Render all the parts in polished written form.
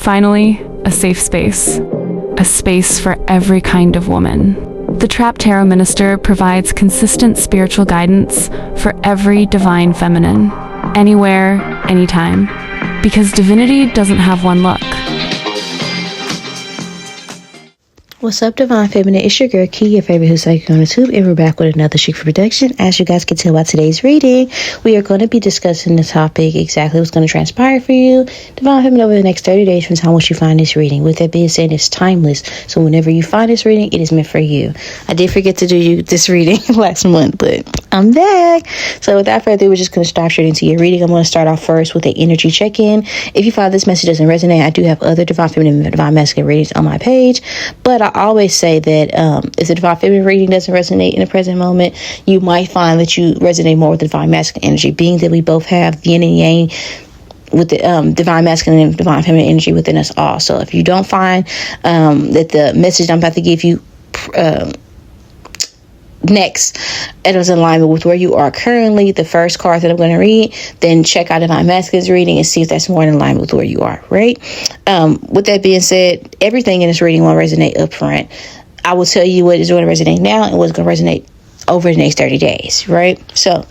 Finally, a safe space. A space for every kind of woman. The Trapped Tarot Minister provides consistent spiritual guidance for every divine feminine. Anywhere, anytime. Because divinity doesn't have one look. What's up, Divine Feminine? It's your girl, Key, your favorite Who's Psychic on YouTube, and we're back with another Chic for Production. As you guys can tell by today's reading, we are going to be discussing the topic, exactly what's going to transpire for you, Divine Feminine, over the next 30 days from the time which you find this reading. With that being said, it's timeless, so whenever you find this reading, it is meant for you. I did forget to do you this reading last month, but I'm back. So without further ado, we're just going to start straight into your reading. I'm going to start off first with an energy check-in. If you find this message doesn't resonate, I do have other Divine Feminine and Divine Masculine readings on my page, but I always say that if the Divine Feminine reading doesn't resonate in the present moment, you might find that you resonate more with the Divine Masculine energy, being that we both have yin and yang with the Divine Masculine and Divine Feminine energy within us all. So if you don't find that the message I'm about to give you next, it is in alignment with where you are currently, the first card that I'm going to read, then check out Divine Masculine's reading and see if that's more in alignment with where you are, right? With that being said, everything in this reading will resonate up front. I will tell you what is going to resonate now and what's going to resonate over the next 30 days, right? So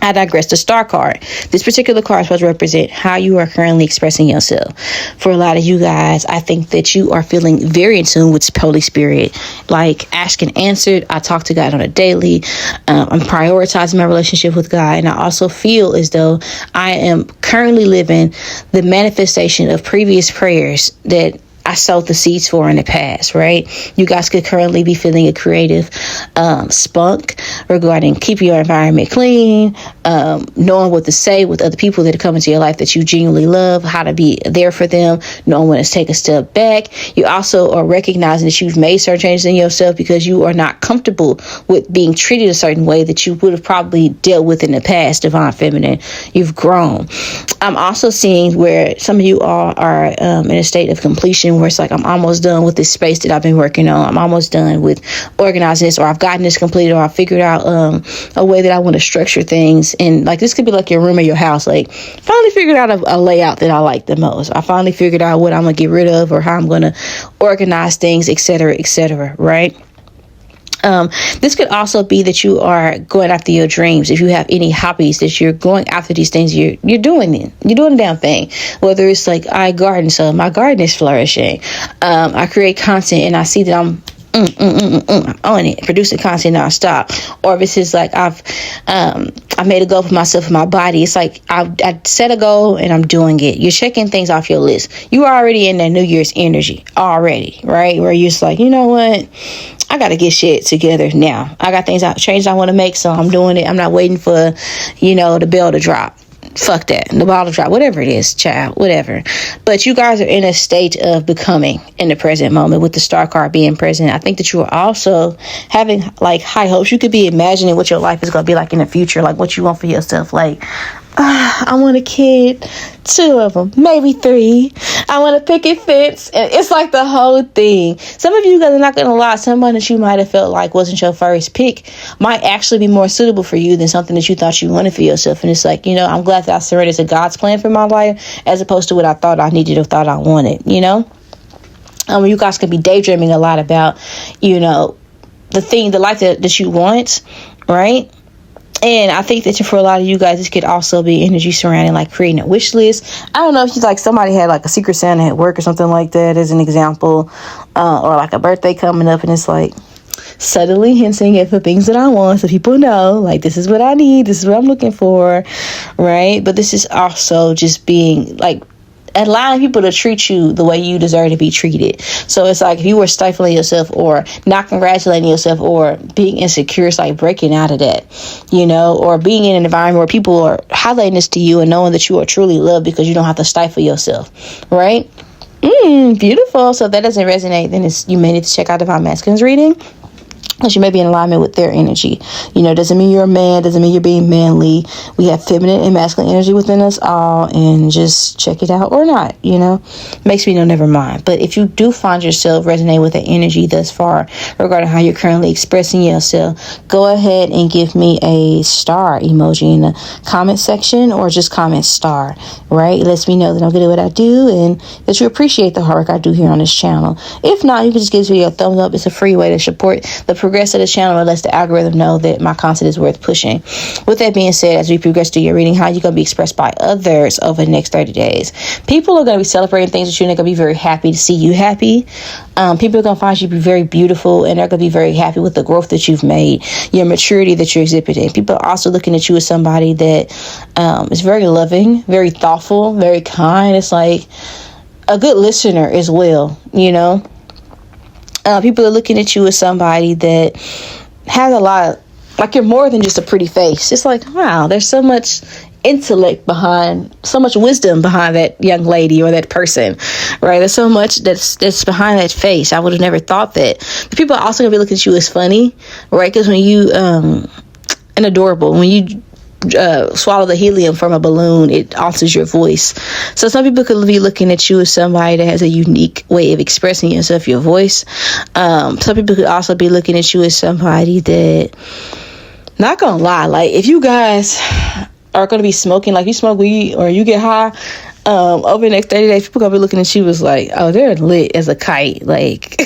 I digress. The Star card. This particular card is supposed to represent how you are currently expressing yourself. For a lot of you guys, I think that you are feeling very in tune with Holy Spirit, like asked and answered. I talk to God on a daily. I'm prioritizing my relationship with God, and I also feel as though I am currently living the manifestation of previous prayers that I sowed the seeds for in the past, right? You guys could currently be feeling a creative spunk regarding keeping your environment clean, knowing what to say with other people that are coming to your life that you genuinely love, how to be there for them, knowing when to take a step back. You also are recognizing that you've made certain changes in yourself because you are not comfortable with being treated a certain way that you would have probably dealt with in the past, Divine Feminine. You've grown. I'm also seeing where some of you all are in a state of completion, where it's like, I'm almost done with this space that I've been working on. I'm almost done with organizing this, or I've gotten this completed, or I figured out a way that I want to structure things. And like, this could be like your room or your house. Like, finally figured out a layout that I like the most. I finally figured out what I'm going to get rid of or how I'm going to organize things, etc., right? This could also be that you are going after your dreams. If you have any hobbies that you're going after these things, you're doing it. You're doing a damn thing. Whether it's like, I garden, so my garden is flourishing. I create content and I see that I'm on it, producing content nonstop. Or if it's just like I made a goal for myself and my body. It's like I set a goal and I'm doing it. You're checking things off your list. You are already in that New Year's energy already, right? Where you're just like, you know what? I got to get shit together now. I got changes I want to make, so I'm doing it. I'm not waiting for, the bell to drop. Fuck that. The bottle drop, whatever it is, child, whatever. But you guys are in a state of becoming in the present moment with the Star card being present. I think that you are also having like high hopes. You could be imagining what your life is going to be like in the future, like what you want for yourself. Like, I want a kid, 2 of them, maybe 3. I want a picket fence. And it's like the whole thing. Some of you guys are not going to lie. Someone that you might have felt like wasn't your first pick might actually be more suitable for you than something that you thought you wanted for yourself. And it's like, I'm glad that I surrendered to God's plan for my life as opposed to what I thought I needed or thought I wanted, You guys could be daydreaming a lot about, the life that you want, right? And I think that for a lot of you guys, this could also be energy surrounding like creating a wish list. I don't know if you like somebody had like a Secret Santa at work or something like that as an example, or like a birthday coming up and it's like subtly hinting at the things that I want so people know like this is what I need, this is what I'm looking for, right? But this is also just being like allowing people to treat you the way you deserve to be treated. So it's like if you were stifling yourself or not congratulating yourself or being insecure, it's like breaking out of that, or being in an environment where people are highlighting this to you and knowing that you are truly loved because you don't have to stifle yourself, right? Beautiful. So if that doesn't resonate, then you may need to check out Divine Masculine's reading. Because you may be in alignment with their energy. Doesn't mean you're a man, doesn't mean you're being manly. We have feminine and masculine energy within us all, and just check it out or not, Makes me know, never mind. But if you do find yourself resonating with that energy thus far, regarding how you're currently expressing yourself, go ahead and give me a star emoji in the comment section, or just comment star, right? It lets me know that I'm good at what I do and that you appreciate the hard work I do here on this channel. If not, you can just give this video a thumbs up. It's a free way to support the progress of the channel, and lets the algorithm know that my content is worth pushing. With that being said, as we progress through your reading, how you're going to be expressed by others over the next 30 days. People are going to be celebrating things with you, and they're going to be very happy to see you happy. People are going to find you to be very beautiful, and they're going to be very happy with the growth that you've made, your maturity that you're exhibiting. People are also looking at you as somebody that is very loving, very thoughtful, very kind. It's like a good listener as well, People are looking at you as somebody that has a lot of, like, you're more than just a pretty face. It's like, wow, there's so much intellect behind, so much wisdom behind that young lady or that person, right? There's so much that's behind that face. I would have never thought that. But people are also going to be looking at you as funny, right? Because when you, and adorable, when you swallow the helium from a balloon, it alters your voice. So some people could be looking at you as somebody that has a unique way of expressing yourself, your voice. Some people could also be looking at you as somebody that, not gonna lie, like, if you guys are gonna be smoking, like you smoke weed or you get high, over the next 30 days, people gonna be looking at you as like, oh, they're lit as a kite, like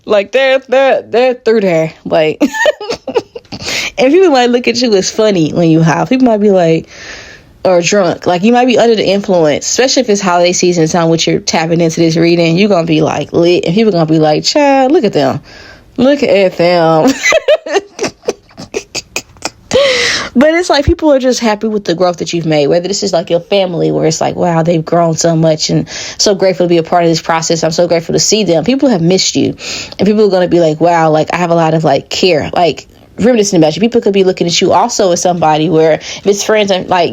like they're through there, like. And people might look at you as funny when you high. People might be like, or drunk. Like, you might be under the influence, especially if it's holiday season time, which you're tapping into this reading. You're going to be like lit. And people are going to be like, child, look at them. Look at them. But it's like people are just happy with the growth that you've made, whether this is like your family, where it's like, wow, they've grown so much and so grateful to be a part of this process. I'm so grateful to see them. People have missed you, and people are going to be like, wow, like, I have a lot of like care, like reminiscing about you. People could be looking at you also as somebody where, if it's friends and like,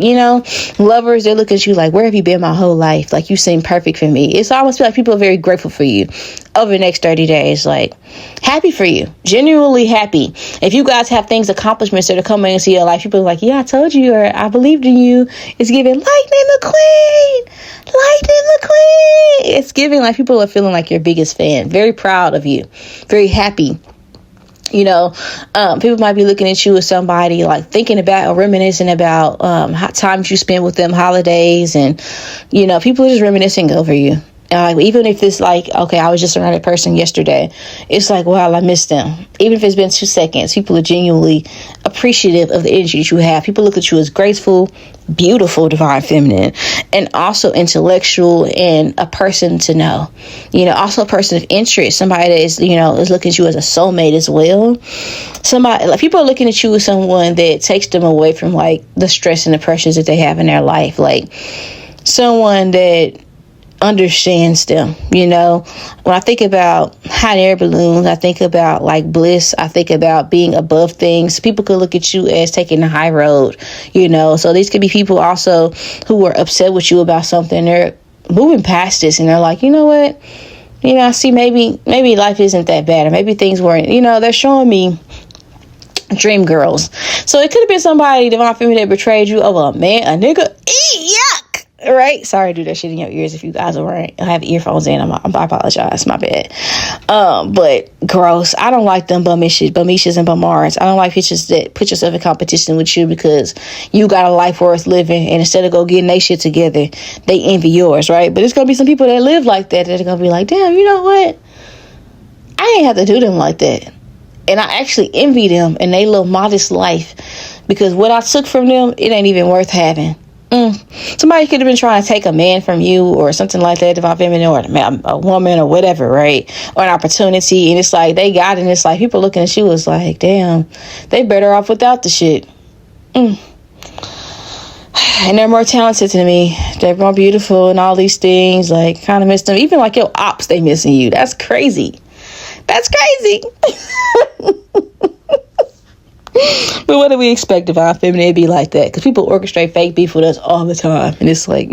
lovers, they look at you like, where have you been my whole life? Like, you seem perfect for me. It's almost like people are very grateful for you over the next 30 days, like happy for you, genuinely happy. If you guys have things, accomplishments that are coming into your life, people are like, yeah, I told you, or I believed in you. It's giving Lightning McQueen. It's giving like people are feeling like your biggest fan, very proud of you, very happy. People might be looking at you as somebody like thinking about or reminiscing about how times you spent with them, holidays, and people are just reminiscing over you. Like, even if it's like, okay, I was just around that person yesterday, it's like, wow, I miss them. Even if it's been 2 seconds, people are genuinely appreciative of the energy that you have. People look at you as graceful, beautiful, divine feminine, and also intellectual, and a person to know. Also a person of interest, somebody that is, is looking at you as a soulmate as well. Somebody, like, people are looking at you as someone that takes them away from like the stress and the pressures that they have in their life, like someone that understands them. When I think about hot air balloons, I think about like bliss, I think about being above things. People could look at you as taking the high road, so these could be people also who are upset with you about something. They're moving past this and they're like, you know what, I see maybe life isn't that bad, or maybe things weren't, they're showing me dream girls. So it could have been somebody, divine feminine, that betrayed you over a man, a nigga. Yuck. Right? Sorry to do that shit in your ears if you guys weren't. I have earphones in. I apologize. My bad. But gross. I don't like them bumishas and bumars. I don't like bitches that put yourself in competition with you because you got a life worth living, and instead of go getting their shit together, they envy yours, right? But it's gonna be some people that live like that are gonna be like, damn, you know what? I ain't have to do them like that. And I actually envy them and they little modest life, because what I took from them, it ain't even worth having. Somebody could have been trying to take a man from you or something like that, divine feminine, or a woman or whatever, right? Or an opportunity, and it's like they got it, and it's like people looking at you as like, damn, they better off without the shit. And they're more talented than me. They're more beautiful and all these things. Like, kind of miss them. Even like your ops, they missing you. That's crazy. That's crazy. But what do we expect divine feminine to be like that? Because people orchestrate fake beef with us all the time. And it's like,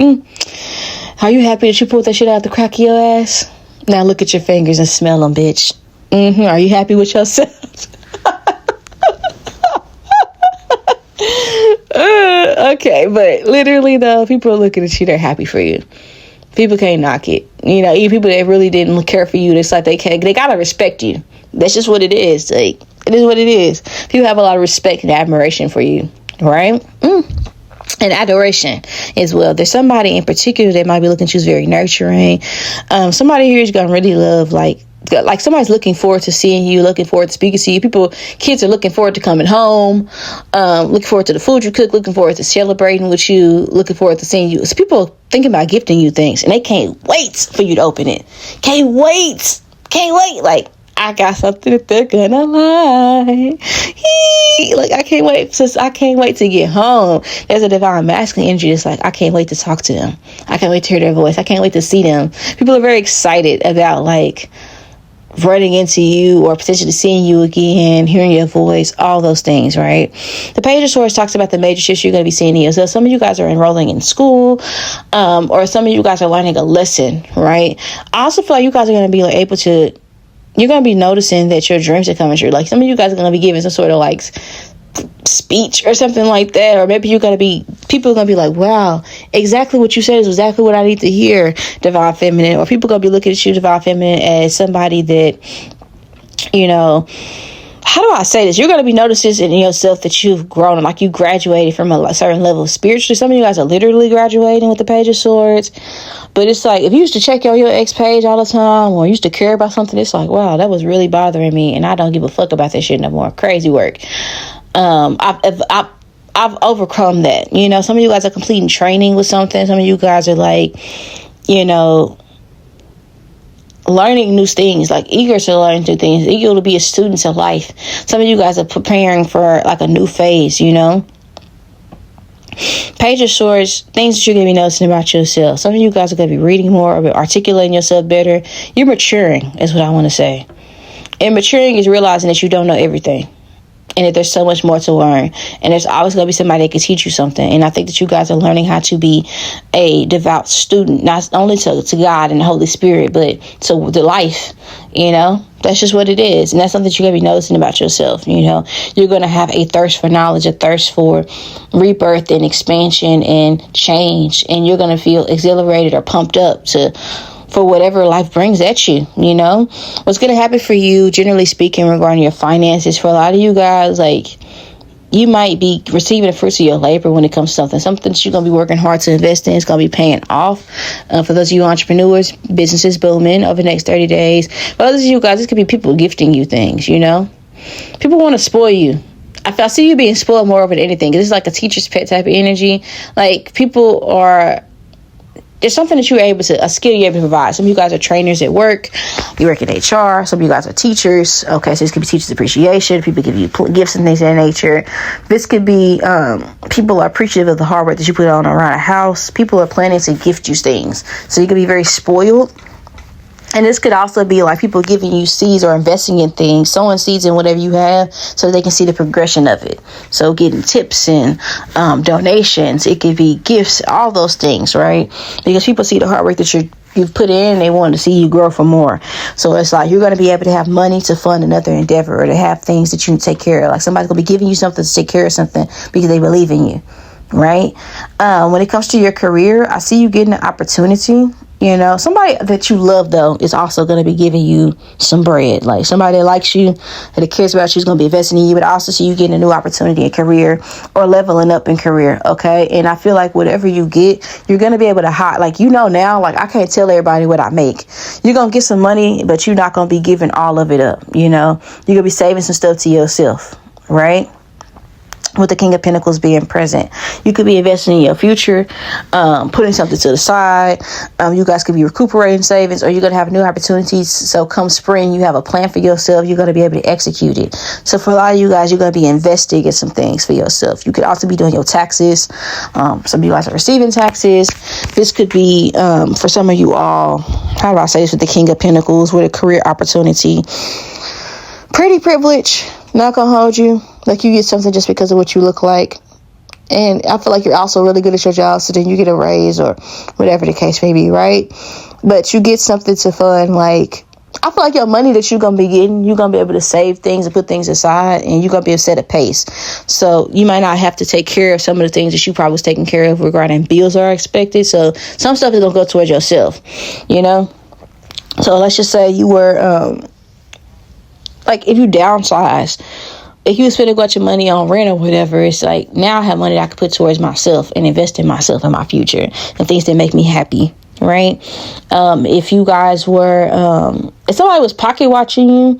are you happy that you pulled that shit out the crack of your ass? Now look at your fingers and smell them, bitch. Are you happy with yourself? Okay, but literally though, people are looking at you, they're happy for you. People can't knock it. Even people that really didn't care for you, it's like they gotta respect you. That's just what it is. Like, it is what it is. People have a lot of respect and admiration for you, right? And adoration as well. There's somebody in particular that might be looking at you as very nurturing. Somebody here is gonna really love, like somebody's looking forward to seeing you, looking forward to speaking to you. Kids are looking forward to coming home, looking forward to the food you cook, looking forward to celebrating with you, looking forward to seeing you. So people thinking about gifting you things, and they can't wait for you to open it. Can't wait. Like, I got something that they're gonna like. Like, I can't wait to get home. There's a divine masculine energy that's like, I can't wait to talk to them. I can't wait to hear their voice. I can't wait to see them. People are very excited about, like, running into you or potentially seeing you again, hearing your voice, all those things, right? The Page of Swords talks about the major shifts you're going to be seeing here. So some of you guys are enrolling in school, or some of you guys are learning a lesson, right? I also feel like you guys are going to be you're going to be noticing that your dreams are coming true. Like, some of you guys are going to be giving some sort of, like, speech or something like that, or maybe people are gonna be like, wow, exactly what you said is exactly what I need to hear, Divine Feminine. Or people gonna be looking at you, Divine Feminine, as somebody that, how do I say this? You're gonna be noticing in yourself that you've grown, like you graduated from a certain level spiritually. Some of you guys are literally graduating with the Page of Swords. But it's like, if you used to check your ex page all the time, or used to care about something, it's like, wow, that was really bothering me, and I don't give a fuck about that shit no more. Crazy work. I've overcome that. Some of you guys are completing training with something. Some of you guys are like, learning new things, like eager to learn new things, eager to be a student of life. Some of you guys are preparing for like a new phase, Page of Swords, things that you're going to be noticing about yourself. Some of you guys are going to be reading more, or articulating yourself better. You're maturing, is what I want to say. And maturing is realizing that you don't know everything, and that there's so much more to learn, and there's always going to be somebody that can teach you something. And I think that you guys are learning how to be a devout student, not only to God and the Holy Spirit, but to the life. That's just what it is. And that's something that you're going to be noticing about yourself. You're going to have a thirst for knowledge, a thirst for rebirth and expansion and change, and you're going to feel exhilarated or pumped up for whatever life brings at you. What's going to happen for you, generally speaking, regarding your finances, for a lot of you guys, like, you might be receiving the fruits of your labor when it comes to something that you're going to be working hard to invest in. It's going to be paying off. For those of you entrepreneurs, businesses booming over the next 30 days. For others of you guys, this could be people gifting you things, People want to spoil you. I see you being spoiled more over than anything. This is like a teacher's pet type of energy. Like, people are... It's something that a skill you're able to provide. Some of you guys are trainers at work. You work in HR. Some of you guys are teachers. Okay, so this could be teachers' appreciation. People give you gifts and things of that nature. This could be people are appreciative of the hard work that you put on around a house. People are planning to gift you things. So you could be very spoiled. And this could also be like people giving you seeds or investing in things, sowing seeds in whatever you have so they can see the progression of it. So getting tips and donations, it could be gifts, all those things, right? Because people see the hard work that you've put in, and they want to see you grow for more. So it's like you're going to be able to have money to fund another endeavor, or to have things that you can take care of. Like, somebody's going to be giving you something to take care of something because they believe in you, right? When it comes to your career, I see you getting an opportunity. Somebody that you love, though, is also going to be giving you some bread. Like, somebody that likes you, that cares about you, is going to be investing in you. But I also see you getting a new opportunity in career, or leveling up in career. Okay. And I feel like whatever you get, you're going to be able to hide. Like, now, like, I can't tell everybody what I make. You're going to get some money, but you're not going to be giving all of it up. You're going to be saving some stuff to yourself. Right. With the King of Pentacles being present, you could be investing in your future, putting something to the side. You guys could be recuperating savings, or you're going to have new opportunities. So come spring, you have a plan for yourself. You're going to be able to execute it. So for a lot of you guys, you're going to be investing in some things for yourself. You could also be doing your taxes. Some of you guys are receiving taxes. This could be, for some of you all, how do I say this, with the King of Pentacles, with a career opportunity. Pretty privilege, not going to hold you. Like, you get something just because of what you look like. And I feel like you're also really good at your job, so then you get a raise or whatever the case may be, right? But you get something to fund, like, I feel like your money that you're going to be getting, you're going to be able to save things and put things aside, and you're going to be able to set a pace. So you might not have to take care of some of the things that you probably was taking care of regarding bills are expected. So some stuff is going to go towards yourself, you know? So let's just say you were, like if you downsize, if you spend a bunch of money on rent or whatever, it's like now I have money that I can put towards myself and invest in myself and my future and things that make me happy. Right. If you guys were, if somebody was pocket watching you,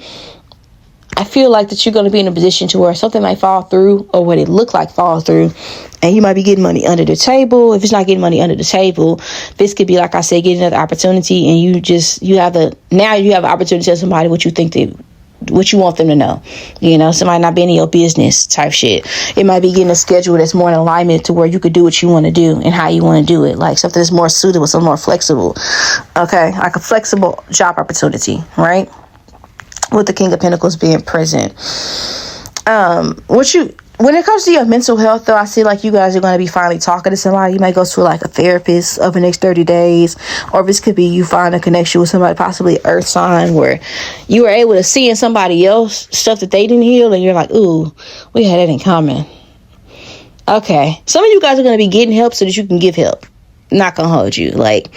I feel like that you're going to be in a position to where something might fall through, or what it looked like fall through, and you might be getting money under the table. If it's not getting money under the table, this could be, like I said, getting another opportunity, and you have an opportunity to tell somebody what you think what you want them to know. You know, somebody not being in your business type shit. It might be getting a schedule that's more in alignment to where you could do what you want to do and how you want to do it. Like something that's more suitable, something more flexible. Okay, like a flexible job opportunity, right? With the King of Pentacles being present. When it comes to your mental health, though, I see like you guys are going to be finally talking to somebody. You might go to like a therapist over the next 30 days. Or this could be you find a connection with somebody, possibly earth sign, where you were able to see in somebody else stuff that they didn't heal. And you're like, ooh, we had that in common. Okay. Some of you guys are going to be getting help so that you can give help. Not going to hold you. Like,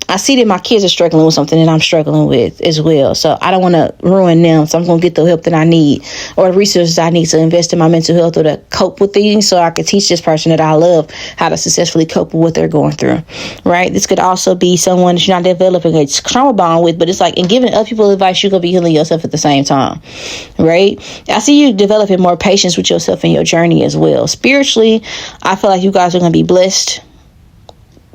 I see that my kids are struggling with something that I'm struggling with as well. So I don't want to ruin them. So I'm going to get the help that I need, or the resources I need to invest in my mental health or to cope with things, so I can teach this person that I love how to successfully cope with what they're going through. Right. This could also be someone that you're not developing a trauma bond with, but it's like in giving other people advice, you're going to be healing yourself at the same time. Right. I see you developing more patience with yourself in your journey as well. Spiritually, I feel like you guys are going to be blessed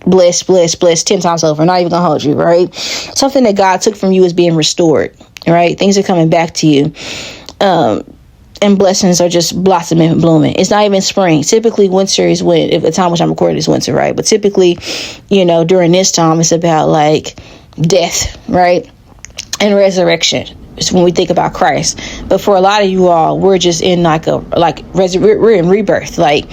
10 times over. Not even gonna hold you, right? Something that God took from you is being restored, right? Things are coming back to you, and blessings are just blossoming and blooming. It's not even spring. Typically winter is if the time which I'm recording is winter, right? But typically, you know, during this time it's about like death, right? And resurrection. It's when we think about Christ. But for a lot of you all, we're just in we're in rebirth, like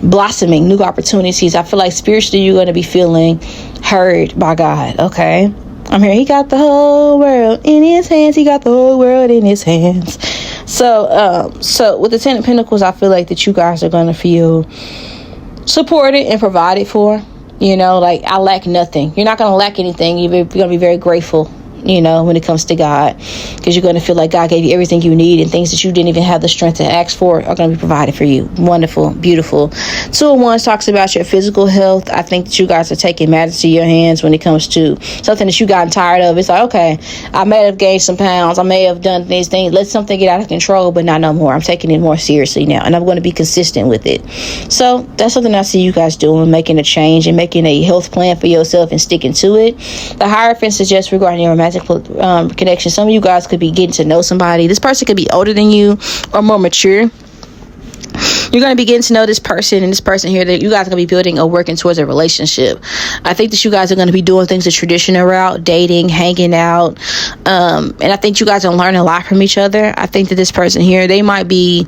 blossoming, new opportunities. I feel like spiritually you're going to be feeling heard by God. Okay, I'm here. He got the whole world in his hands. He got the whole world in his hands. So with the Ten of Pentacles, I feel like that you guys are going to feel supported and provided for. You know, like I lack nothing. You're not going to lack anything. You're going to be very grateful, you know, when it comes to God, because you're going to feel like God gave you everything you need, and things that you didn't even have the strength to ask for are going to be provided for you. Wonderful, beautiful. 2 of Wands talks about your physical health. I think that you guys are taking matters to your hands when it comes to something that you gotten tired of. It's like, okay, I may have gained some pounds, I may have done these things, let something get out of control, but not no more. I'm taking it more seriously now, and I'm going to be consistent with it. So that's something I see you guys doing, making a change and making a health plan for yourself and sticking to it. The Hierophant suggests regarding your romantic connection, some of you guys could be getting to know somebody. This person could be older than you or more mature. You're going to be getting to know this person, and this person here, that you guys are going to be building or working towards a relationship. I think that you guys are going to be doing things the traditional route, dating, hanging out, and I think you guys are learning a lot from each other. I think that this person here, they might be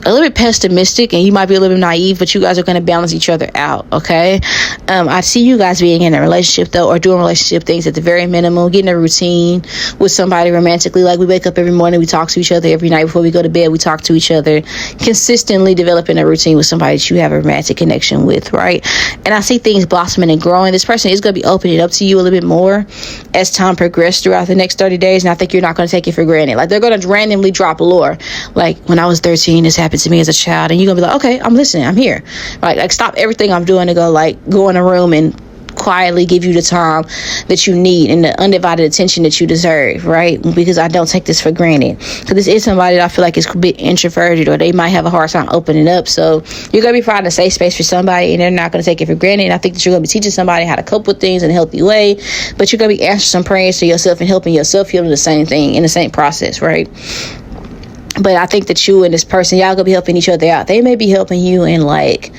a little bit pessimistic and you might be a little bit naive, but you guys are going to balance each other out. Okay. I see you guys being in a relationship though, or doing relationship things at the very minimum, getting a routine with somebody romantically. Like we wake up every morning, we talk to each other. Every night before we go to bed, we talk to each other. Consistently developing a routine with somebody that you have a romantic connection with, right? And I see things blossoming and growing. This person is going to be opening up to you a little bit more as time progresses throughout the next 30 days. And I think you're not going to take it for granted. Like they're going to randomly drop lore. Like when I was 13, this happened to me as a child, and you're gonna be like, okay, I'm listening, I'm here. Like stop everything I'm doing to go in a room and quietly give you the time that you need and the undivided attention that you deserve, right? Because I don't take this for granted. So this is somebody that I feel like is a bit introverted, or they might have a hard time opening up. So you're gonna be finding a safe space for somebody, and they're not gonna take it for granted. And I think that you're gonna be teaching somebody how to cope with things in a healthy way, but you're gonna be answering some prayers to yourself and helping yourself heal the same thing in the same process, right? But I think that you and this person, y'all gonna be helping each other out. They may be helping you, and like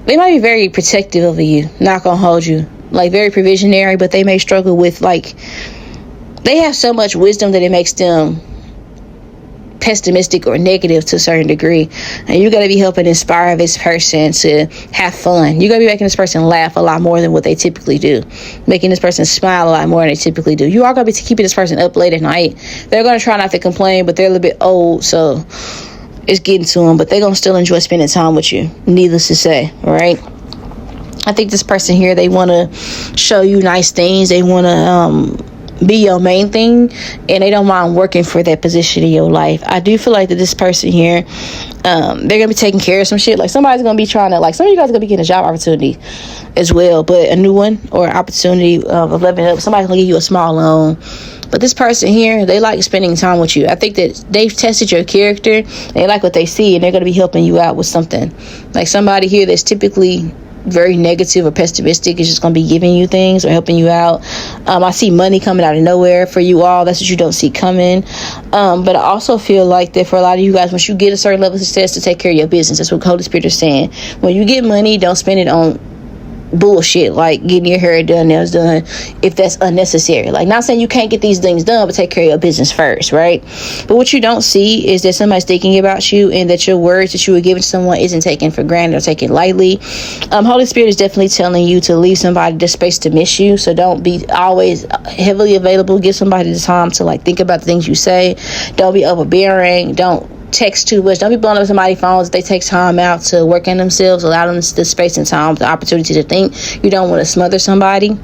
they might be very protective of you, not gonna hold you, like very provisionary, but they may struggle with, like, they have so much wisdom that it makes them pessimistic or negative to a certain degree. And you got to be helping inspire this person to have fun. You got to be making this person laugh a lot more than what they typically do, making this person smile a lot more than they typically do. You are going to be keeping this person up late at night. They're going to try not to complain, but they're a little bit old, so it's getting to them, but they're going to still enjoy spending time with you, needless to say, right? I think this person here, they want to show you nice things. They want to be your main thing, and they don't mind working for that position in your life. I do feel like that this person here, they're going to be taking care of some shit. Like, somebody's going to be trying to, like, some of you guys are going to be getting a job opportunity as well, but a new one or opportunity of leveling up. Somebody's going to give you a small loan. But this person here, they like spending time with you. I think that they've tested your character. They like what they see, and they're going to be helping you out with something. Like, somebody here that's typically very negative or pessimistic is just going to be giving you things or helping you out. I see money coming out of nowhere for you all. That's what you don't see coming. But I also feel like that for a lot of you guys, once you get a certain level of success, to take care of your business. That's what Holy Spirit is saying. When you get money, don't spend it on bullshit like getting your hair done, nails done, if that's unnecessary. Like, not saying you can't get these things done, but take care of your business first, right? But what you don't see is that somebody's thinking about you, and that your words that you were giving to someone isn't taken for granted or taken lightly. Holy Spirit is definitely telling you to leave somebody the space to miss you. So don't be always heavily available. Give somebody the time to like think about the things you say. Don't be overbearing. Don't text too much. Don't be blowing up somebody's phones if they take time out to work on themselves. Allow them the space and time, the opportunity to think. You don't want to smother somebody,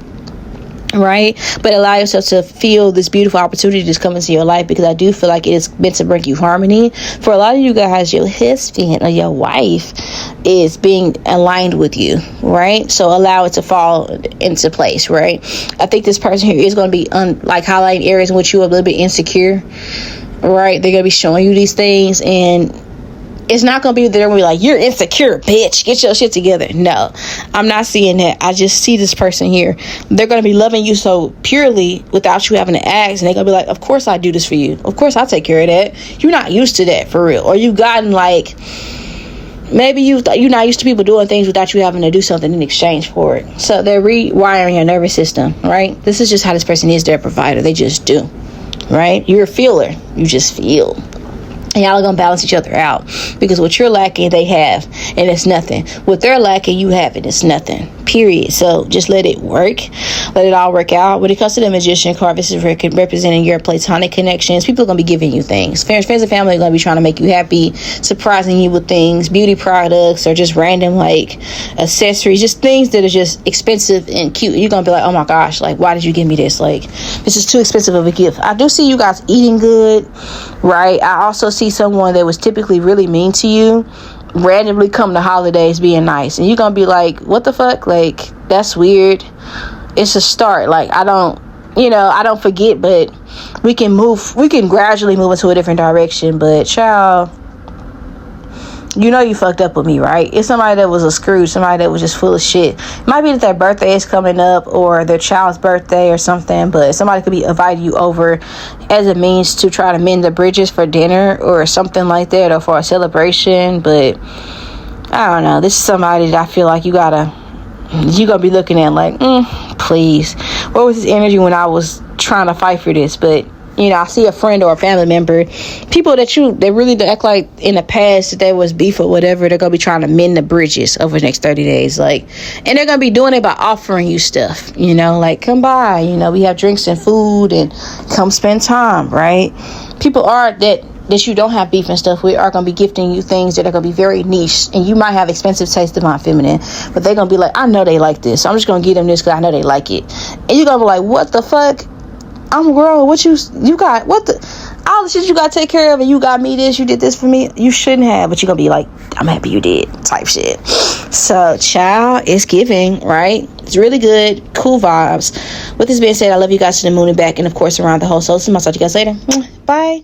right? But allow yourself to feel this beautiful opportunity that's coming to your life, because I do feel like it is meant to bring you harmony. For a lot of you guys, your husband or your wife is being aligned with you, right? So allow it to fall into place, right? I think this person here is going to be like highlighting areas in which you are a little bit insecure, right? They're gonna be showing you these things, and it's not gonna be they're gonna be like, you're insecure, bitch, get your shit together. No, I'm not seeing that. I just see this person here, they're gonna be loving you so purely without you having to ask, and they're gonna be like, of course I do this for you, of course I take care of that. You're not used to that, for real. Or you've gotten like, maybe you're not used to people doing things without you having to do something in exchange for it. So they're rewiring your nervous system, right? This is just how this person is, their provider. They just do. Right? You're a feeler. You just feel. And y'all are going to balance each other out, because what you're lacking, they have, and it's nothing. What they're lacking, you have, and it's nothing. Period. So just let it work. Let it all work out. When it comes to the Magician card, this is representing your platonic connections. People are going to be giving you things. Friends and family are going to be trying to make you happy, surprising you with things, beauty products, or just random like accessories, just things that are just expensive and cute. You're going to be like, oh my gosh, like, why did you give me this? Like, this is too expensive of a gift. I do see you guys eating good, right? I also see someone that was typically really mean to you randomly come to holidays being nice, and you're gonna be like, what the fuck? Like, that's weird. It's a start. Like, I don't forget, but we can gradually move into a different direction. But child, you know you fucked up with me, right? It's somebody that was a Scrooge, somebody that was just full of shit. It might be that their birthday is coming up, or their child's birthday or something, but somebody could be inviting you over as a means to try to mend the bridges for dinner or something like that, or for a celebration. But I don't know, this is somebody that I feel like you're gonna be looking at like, please, what was this energy when I was trying to fight for this? But you know, I see a friend or a family member, people that really act like in the past that there was beef or whatever, they're going to be trying to mend the bridges over the next 30 days. Like, and they're going to be doing it by offering you stuff, you know, like, come by, you know, we have drinks and food, and come spend time, right? People are that you don't have beef and stuff with are going to be gifting you things that are going to be very niche, and you might have expensive taste, divine feminine, but they're going to be like, I know they like this, so I'm just going to give them this because I know they like it. And you're going to be like, what the fuck? I'm grown. What you got? What the? All the shit you got to take care of, and you got me this, you did this for me. You shouldn't have, but you're going to be like, I'm happy you did, type shit. So, child, it's giving, right? It's really good. Cool vibes. With this being said, I love you guys to the moon and back, and of course around the whole soul. So I'll talk to you guys later. Bye.